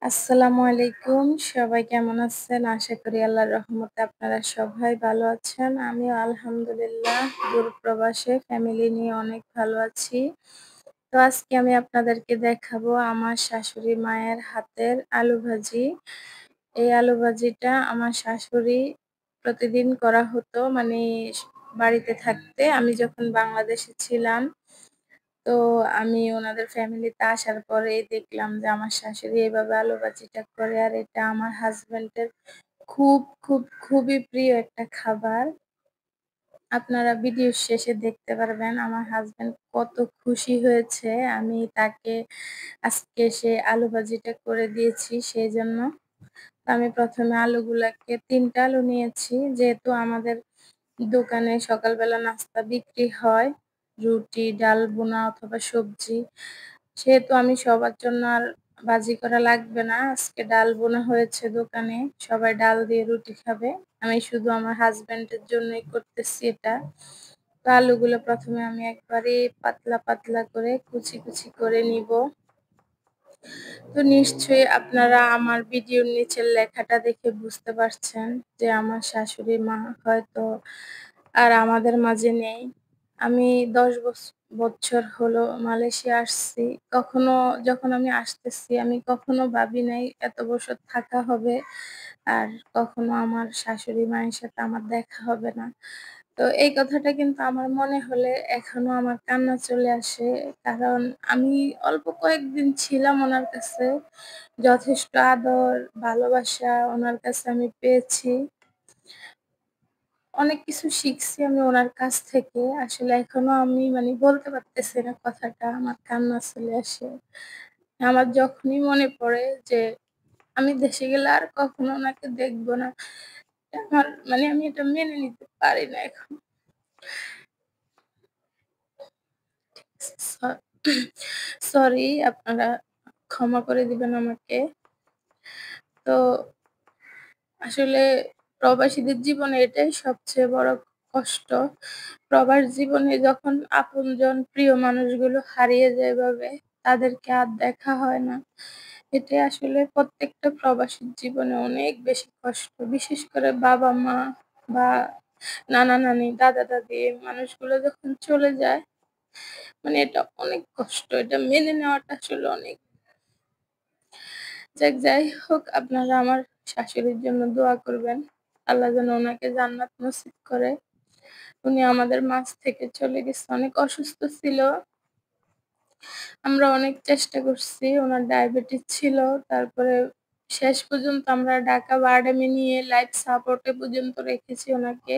আসসালামু আলাইকুম। সবাই কেমন আছেন? আশা করি আল্লাহর রহমতে আপনারা সবাই ভালো আছেন। আমিও আলহামদুলিল্লাহ দূর প্রবাসে ফ্যামিলি নিয়ে অনেক ভালো আছি। তো আজকে আমি আপনাদেরকে দেখাবো আমার শাশুড়ি মায়ের হাতের আলু ভাজি। এই আলু ভাজিটা আমার শাশুড়ি প্রতিদিন করা হতো মানে বাড়িতে থাকতে আমি যখন বাংলাদেশে ছিলাম। তো আমি ওনাদের ফ্যামিলিতে আসার পরেই দেখলাম যে আমার শাশুড়ি এভাবে আলু ভাজিটা করে আর এটা আমার হাসব্যান্ডের খুবই প্রিয় একটা খাবার। আপনারা ভিডিওর শেষে দেখতে পারবেন আমার হাসব্যান্ড কত খুশি হয়েছে আমি তাকে আজকে সে আলু ভাজিটা করে দিয়েছি সেইজন্য। তো আমি ১ম এ আলুগুলাকে ৩ টা আলু নিয়েছি। যেহেতু আমাদের দোকানে সকালবেলা নাস্তা বিক্রি হয়, রুটি, ডাল ভুনা অথবা সবজি। সেহেতু আমি সবার জন্য আর ভাজি করা লাগবে না। আজকে ডাল ভুনা হয়েছে দোকানে। সবাই ডাল দিয়ে রুটি খাবে। আমি শুধু আমার হাসব্যান্ডের জন্যই করতেছি এটা। তো আলুগুলো ১ম এ আমি একবারে পাতলা করে কুচি করে নিবো। তো নিশ্চয়ই আপনারা আমার ভিডিওর নিচের লেখাটা দেখে বুঝতে পারছেন যে আমার শাশুড়ি মা হয়তো আর আমাদের মাঝে নেই। আমি ১০ বছর হলো মালয়েশিয়া আসছি। কখনো যখন আমি আসতেছি আমি কখনো ভাবি নাই এত বছর থাকা হবে। আর কখনো আমার শাশুড়ি মায়ের সাথে আমার দেখা হবে না। তো এই কথাটা কিন্তু আমার মনে হলে এখনো আমার কান্না চলে আসে। কারণ আমি অল্প কয়েকদিন ছিলাম উনার কাছে। যথেষ্ট আদর, ভালোবাসা উনার কাছে আমি পেয়েছি। অনেক কিছু শিখছি আমি উনার কাছ থেকে। আসলে এখনো আমি মানে বলতে পারতেছি না কথাটা। আমার কান্না চলে আসে। আমার যখনই মনে পড়ে যে আমি দেশে গেলে আর কখনো উনাকে দেখব না। আমার মানে আমি এটা মেনে নিতে পারি না এখন। স সরি আপনারা ক্ষমা করে দিবেন আমাকে। তো আসলে প্রবাসীদের জীবনে এটাই সবচেয়ে বড় কষ্ট। প্রবাস জীবনে যখন আপনজন প্রিয় মানুষগুলো হারিয়ে যায় এভাবে, তাদেরকে আর দেখা হয় না। এটাই আসলে প্রত্যেকটা প্রবাসীর জীবনে অনেক বেশি কষ্ট। বিশেষ করে বাবা-মা বা নানা-নানি, দাদা-দাদি এই মানুষগুলো যখন চলে যায়, মানে এটা অনেক কষ্ট। এটা মেনে নেওয়াটা আসলে অনেক যাই হোক আপনারা আমার শাশুড়ির জন্য দোয়া করবেন। আল্লাহ যেন উনাকে জান্নাত নসিব করে। উনি আমাদের মাঝ থেকে চলে গেছে। অনেক অসুস্থ ছিল। আমরা অনেক চেষ্টা করছি। উনার ডায়াবেটিস ছিল। তারপরে শেষ পর্যন্ত আমরা ঢাকা বারডেমে নিয়ে লাইফ সাপোর্ট এ পর্যন্ত রেখেছি উনাকে।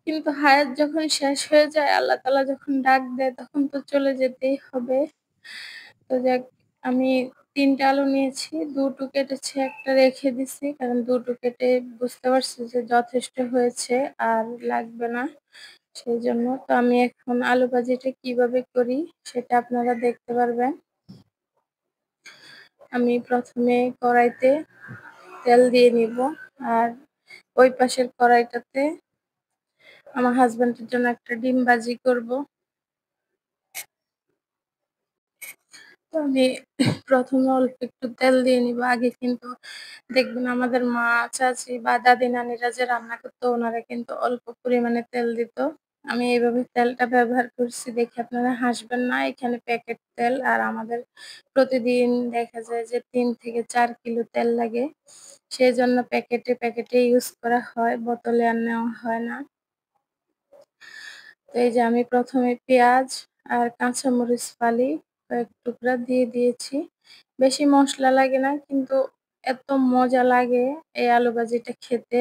কিন্তু হায়াত যখন শেষ হয়ে যায়, আল্লাহ তাআলা যখন ডাক দেয় তখন তো চলে যেতেই হবে। তো যাক আমি ৩ টা আলু নিয়েছি, ২ টো কেটেছি, ১ টা রেখে দিছি। কারণ ২ টো কেটে বুঝতে পারছি যে যথেষ্ট হয়েছে আর লাগবে না। সেইজন্য তো আমি এখন আলু ভাজিটা কিভাবে করি সেটা আপনারা দেখতে পারবেন। আমি ১ম এ কড়াইতে তেল দিয়ে নিবো। আর ওই পাশের কড়াইটাতে আমার হাসব্যান্ডের জন্য একটা ডিম ভাজি করবো। তো আমি ১ম এ অল্প একটু তেল দিয়ে নিবো। আগে কিন্তু দেখবেন আমাদের মা, চাচি বা দাদি-নানিরা যে রান্না করতো ওনারা কিন্তু অল্প পরিমাণে তেল দিত। আমি এভাবে তেলটা ব্যবহার করছি দেখে আপনারা হাসবেন না। এখানে প্যাকেট তেল আর আমাদের প্রতিদিন দেখা যায় যে ৩ থেকে ৪ কিলো তেল লাগে। সেজন্য প্যাকেটে ইউজ করা হয়। বোতলে আর নেওয়া হয় না। তো এই যে আমি ১ম এ পেঁয়াজ আর কাঁচামরিচ ফালি কয়েক টুকরা দিয়ে দিয়েছি। বেশি মসলা লাগে না কিন্তু এত মজা লাগে এই আলু ভাজিটা খেতে।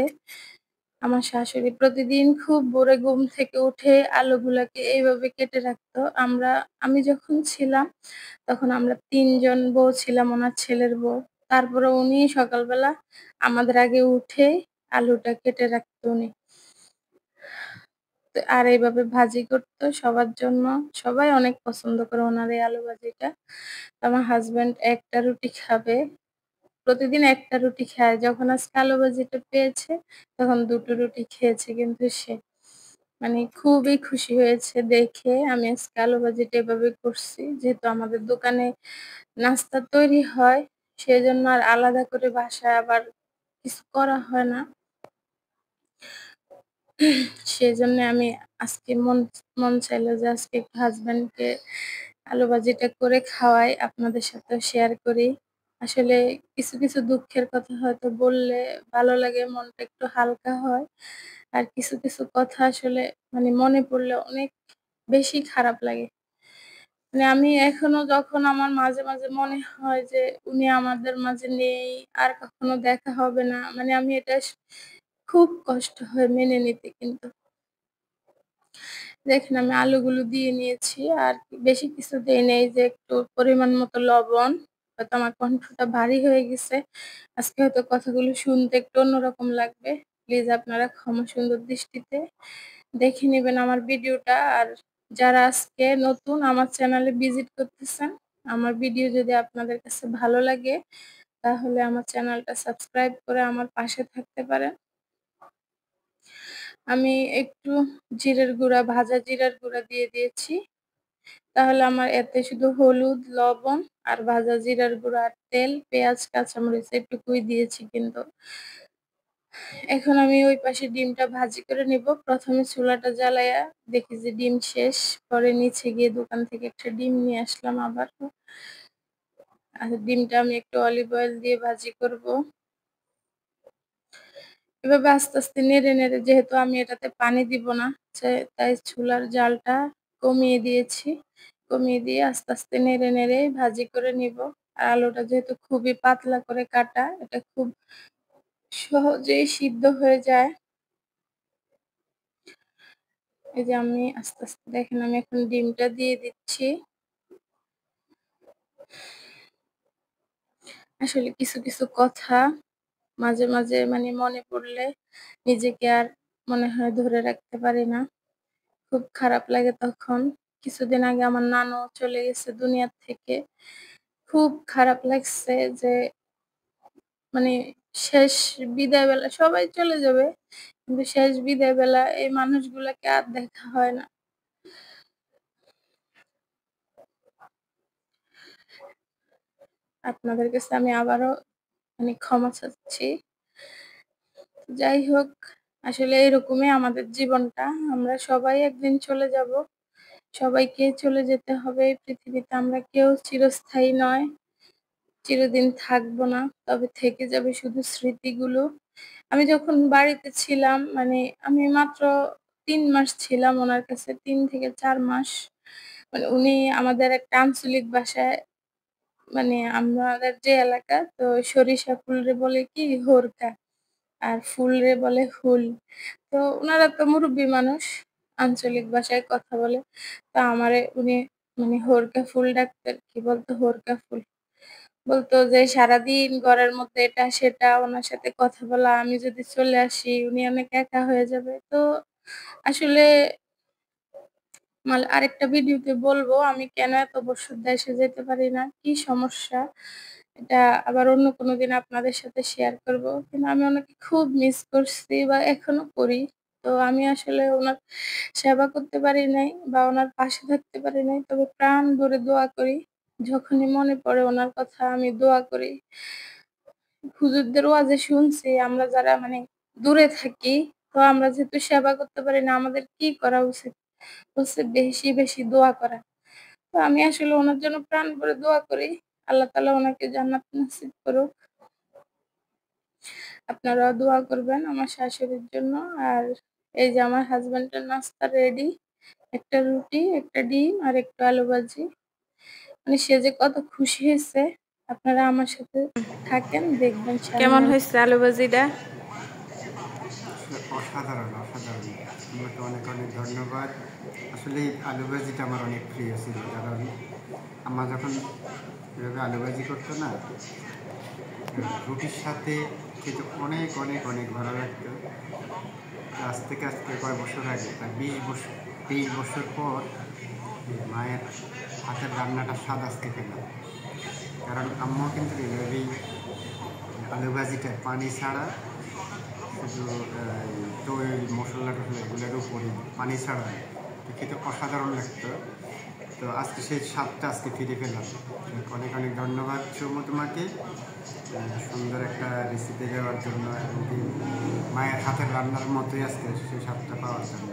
আমার শাশুড়ি প্রতিদিন খুব ভোরে ঘুম থেকে উঠে আলুগুলাকে এইভাবে কেটে রাখতো। আমি যখন ছিলাম তখন আমরা ৩ জন বউ ছিলাম, উনার ছেলের বউ। তারপরে উনি সকালবেলা আমাদের আগে উঠে আলুটা কেটে রাখতো উনি। তো আর এইভাবে ভাজি করতো সবার জন্য। সবাই অনেক পছন্দ করে উনার এই আলু ভাজিটা। তো আমার হাসব্যান্ড ১ টা রুটি খাবে। প্রতিদিন ১ টা রুটি খায়। যখন আজকে আলু ভাজিটা পেয়েছে, তখন ২ টো রুটি খেয়েছে কিন্তু সে। মানে খুবই খুশি হয়েছে দেখে আমি আজকে আলু ভাজিটা এভাবে করছি। যেহেতু আমাদের দোকানে নাস্তা তৈরি হয়। সেজন্য আর আলাদা করে বাসায় আবার কিছু করা হয় না। সেজন্য আমি আজকে মন মন চাইলো যে আজকে একটু হাসব্যান্ডকে আলু ভাজিটা করে খাওয়াই, আপনাদের সাথেও শেয়ার করি। আসলে কিছু, কিছু দুঃখের কথা হয়তো বললে ভালো লাগে, মনটা একটু হালকা হয়। আর কিছু, কিছু কথা আসলে মানে মনে পড়লে অনেক বেশি খারাপ লাগে। মানে আমি এখনো যখন আমার মাঝে, মাঝে মনে হয় যে উনি আমাদের মাঝে নেই, আর কখনো দেখা হবে না। মানে আমি এটা খুব কষ্ট হয় মেনে নিতে কিন্তু। দেখেন আমি আলুগুলো দিয়ে নিয়েছি আর বেশি কিছু দেই নাই, যে একটু পরিমাণ মতো লবণ। হয়তো আমার কণ্ঠটা ভারী হয়ে গেছে। আজকে হয়তো কথাগুলো শুনতে একটু অন্যরকম লাগবে। প্লিজ আপনারা ক্ষমা সুন্দর দৃষ্টিতে দেখে নিবেন আমার ভিডিওটা। আর যারা আজকে নতুন আমার চ্যানেলে ভিজিট করতেছেন, আমার ভিডিও যদি আপনাদের কাছে ভালো লাগে তাহলে আমার চ্যানেলটা সাবস্ক্রাইব করে আমার পাশে থাকতে পারেন। আমি একটু জিরের গুঁড়া, ভাজা জিরার গুঁড়া দিয়ে দিয়েছি। তাহলে আমার এতে শুধু হলুদ, লবণ আর ভাজা জিরার গুঁড়া আর তেল, পেঁয়াজ, কাঁচামরিচ এটুকুই দিয়েছি কিন্তু। এখন আমি ওই পাশে ডিমটা ভাজি করে নিব। ১ম এ চুলাটা জ্বালায়া দেখি যে ডিম শেষ। পরে নিচে গিয়ে দোকান থেকে একটা ডিম নিয়ে আসলাম আবার। আর ডিমটা আমি একটু অলিভ অয়েল দিয়ে ভাজি করব। এভাবে আস্তে, আস্তে নেড়ে, নেড়ে যেহেতু আমি এটাতে পানি দিব না, তাই চুলার জালটা কমিয়ে দিয়েছি। কমিয়ে দিয়ে আস্তে, আস্তে নেড়ে, নেড়ে ভাজি করে নিব। আর আলুটা যেহেতু খুবই পাতলা করে কাটা, এটা খুব সহজেই সিদ্ধ হয়ে যায়। এই যে আমি আস্তে, আস্তে দেখেন আমি এখন ডিমটা দিয়ে দিচ্ছি। আসলে কিছু, কিছু কথা মাঝে, মাঝে মানে মনে পড়লে নিজেকে আর মনে হয় ধরে রাখতে পারি না। খুব খারাপ লাগে তখন। কিছুদিন আগে আমার নানু চলে গেছে দুনিয়া থেকে। খুব খারাপ লাগছে যে মানে শেষ বিদায় বেলা সবাই চলে যাবে। কিন্তু শেষ বিদায় বেলা এই মানুষগুলাকে আর দেখা হয় না। আপনাদের কাছে আমি আবারও মানে ক্ষমা চাচ্ছি। যাই হোক, আসলে এরকমই আমাদের জীবনটা। আমরা সবাই একদিন চলে যাব। সবাইকে চলে যেতে হবে এই পৃথিবীতে। আমরা কেউ চিরস্থায়ী নয়। চিরদিন থাকবো না। তবে থেকে যাবে শুধু স্মৃতিগুলো। আমি যখন বাড়িতে ছিলাম মানে আমি মাত্র ৩ মাস ছিলাম উনার কাছে, ৩ থেকে ৪ মাস। মানে উনি আমাদের একটা আঞ্চলিক ভাষায় মানে আমাদের যে এলাকা তো সরিষা ফুলরে বলে কি হোরকা, আর ফুলরে বলে হুল। তো উনারা তো মুরুব্বি মানুষ, আঞ্চলিক ভাষায় কথা বলে। তো আমারে উনি মানে হোরকা ফুল ডাকতেন। কি বলতো? হোরকা ফুল। বলতো যে সারাদিন ঘরের মধ্যে এটা সেটা উনার সাথে কথা বলা, আমি যদি চলে আসি উনি অনেক একা হয়ে যাবে। তো আসলে আরেকটা ভিডিওতে বলবো আমি কেন এত বছর দেশে যেতে পারি না, কি সমস্যা? এটা আবার অন্য কোনো দিন আপনাদের সাথে শেয়ার করব। কিন্তু আমি উনাকে খুব মিস করছি বা এখনো করি। তো আমি আসলে উনার সেবা করতে পারি নাই বা উনার পাশে থাকতে পারি নাই। তবে প্রাণ ভরে দোয়া করি। যখনই মনে পড়ে উনার কথা আমি দোয়া করি। হুজুরদের ওয়াজে শুনছি আমরা যারা মানে দূরে থাকি, তো আমরা যেহেতু সেবা করতে পারি না আমাদের কি করা উচিত? বলছে বেশি, বেশি দোয়া করা। তো আমি আসলে উনার জন্য প্রাণ ভরে দোয়া করি। আল্লাহ তাআলা উনাকে জান্নাত নসিব করুক। আপনারাও দোয়া করবেন আমার শাশুড়ির জন্য। আর এই যে আমার হাসব্যান্ডের নাস্তা রেডি। একটা রুটি, একটা ডিম আর একটু আলু ভাজি। মানে সে যে কত খুশি হয়েছে, আপনারা আমার সাথে থাকেন দেখবেন সামনে কেমন হয়েছে আলু ভাজিটা। আসলে অসাধারণ অসাধারণ। তোমাকে অনেক অনেক ধন্যবাদ। আসলে এই আলু ভাজিটা আমার অনেক প্রিয় ছিল, কারণ আমার যখন এভাবে আলু ভাজি করতো না, রুটির সাথে খেতে অনেক অনেক অনেক ভালো লাগতো। আজ থেকে আজকে কয় বছর আগে, প্রায় 20 বছর, 23 বছর পর মায়ের হাতের রান্নাটা স্বাদ আজকে পেলাম। কারণ আম্মা কিন্তু এভাবেই আলু ভাজিটা পানি ছাড়া, শুধু তৈল মশলা টশলা এগুলোর উপরে পানি ছাড়া, তো খেতে অসাধারণ লাগতো। তো আজকে সেই স্বাদটা আজকে ফিরে পেলাম। অনেক অনেক ধন্যবাদ সৌম্য তোমাকে। সুন্দর একটা রেসিপি দেওয়ার জন্য এবং কি মায়ের হাতের রান্নার মতোই আজকে সেই স্বাদটা পাওয়ার জন্য।